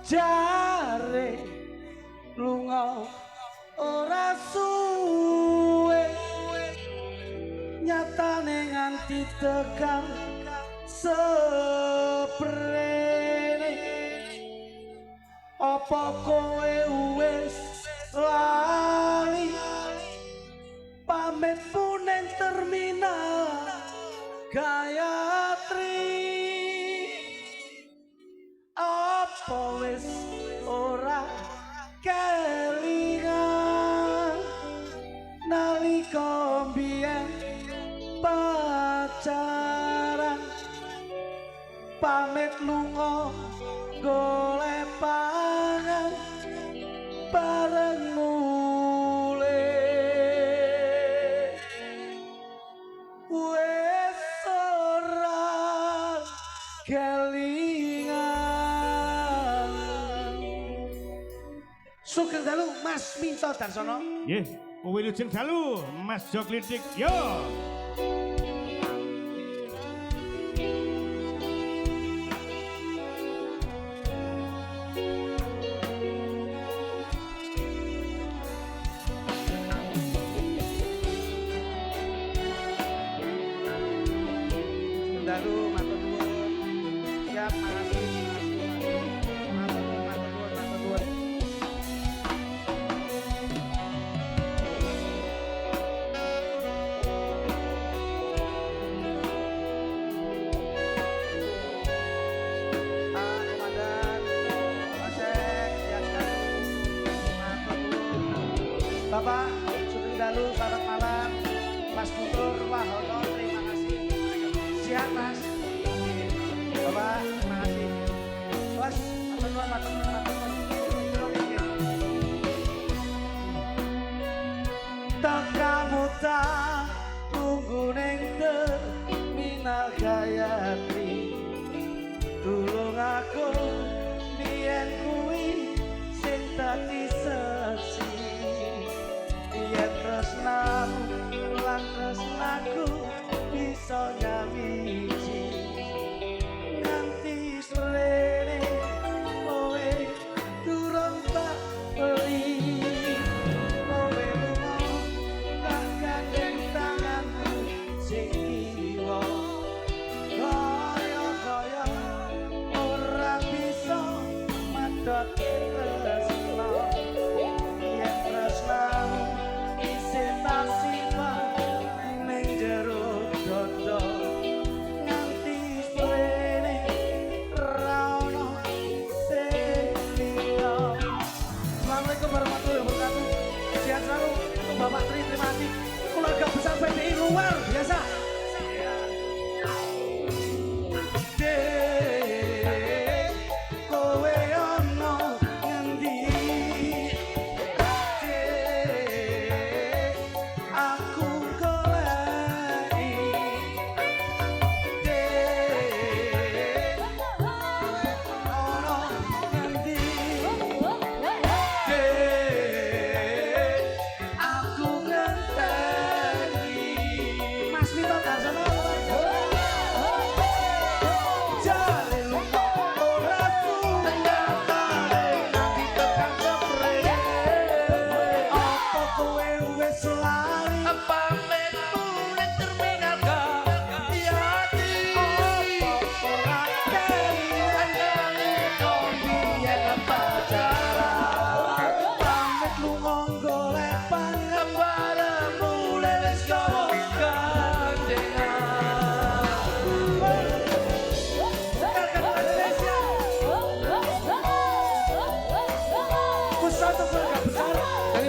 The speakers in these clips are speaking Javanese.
jare lunga ora suwe nyatane nganti tekan seprene apa kowe wis lali pamit puning terminal Gayatri apa wis ora kelingan nalika mbiyen pacaran pamit lunga golek pangan bareng mule wis ora kelingan. Sugeng dalu Mas Minto Darsono. Nggih, kowe lujeng dalu Mas Jok Lidik yo. Dalu matur nuwun. Siap makasih. Matur nuwun. Bapak, Sugeng dalu selamat malam. Mas Putur Wahono, terima kasih. Siap Mas. Bapak, terima kasih. Mas, matur nuwun. Tekamu tak tunggu ning terminal Gayatri. Tulung aku biyen kuwi sing dadi seksi. Yen tresnamu lan tresnaku bisa nyawiji nganti srene kowe durung tak beli kowe lunga tak gandeng tanganmu sing kiwa kaya ora bisa madhot tresna yen tresnamu Bapak terima kasih keluarga besar PDI luar biasa. Kowe ono ngendi aku goleki ono ngendi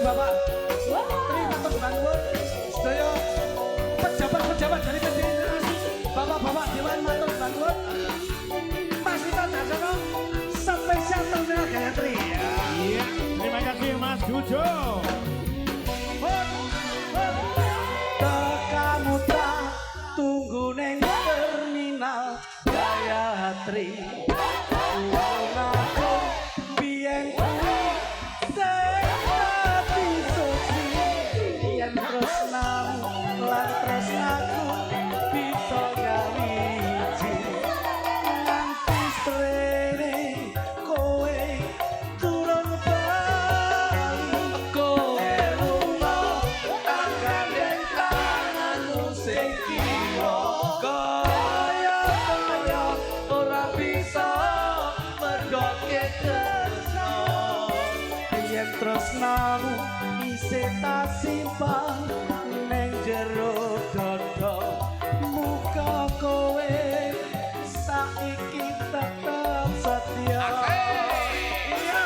Bapak, terima kasih banget. Sedaya pejabat-pejabat dari PDI Bapak-bapak Dewan matur banget. Mas Minto Darsono spesial terminal Gayatri. Iya, terima kasih Mas Jujo. Tekamu tak tunggu neng terminal Gayatri. Lan tresnaku bisa nyawiji nganti srene kowe tresnamu isih tak simpan ning jero dada muka kowe saiki tetep setia. Iya,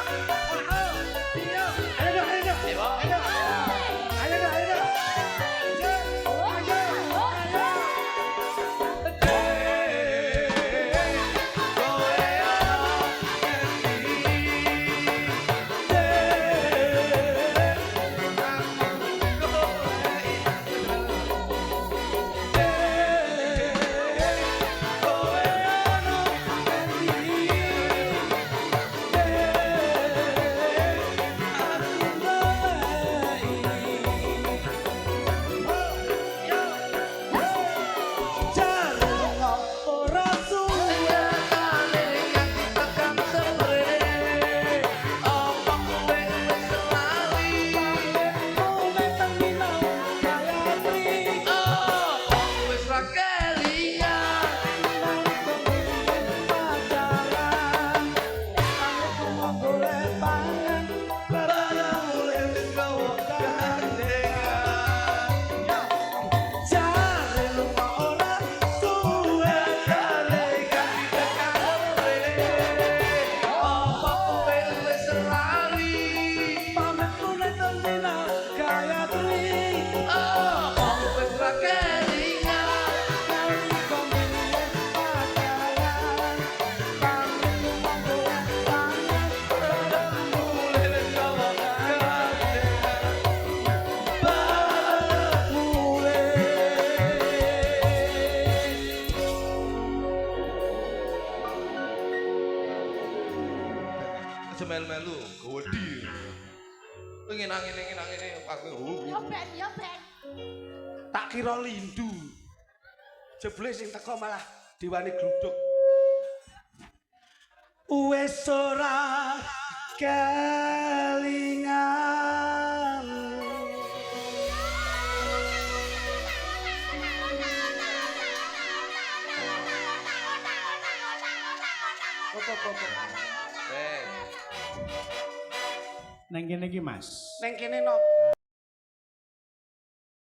iya, ayo, ayo, ayo, ayo, ayo, ayo. melu-melu gawedi. Pengen angin aku. Yo ben. Tak kira lindu. Jebule sing teko malah diwani gluduk. Wes ora kelingan. Apa. Neng kene iki, Mas. Neng kene napa?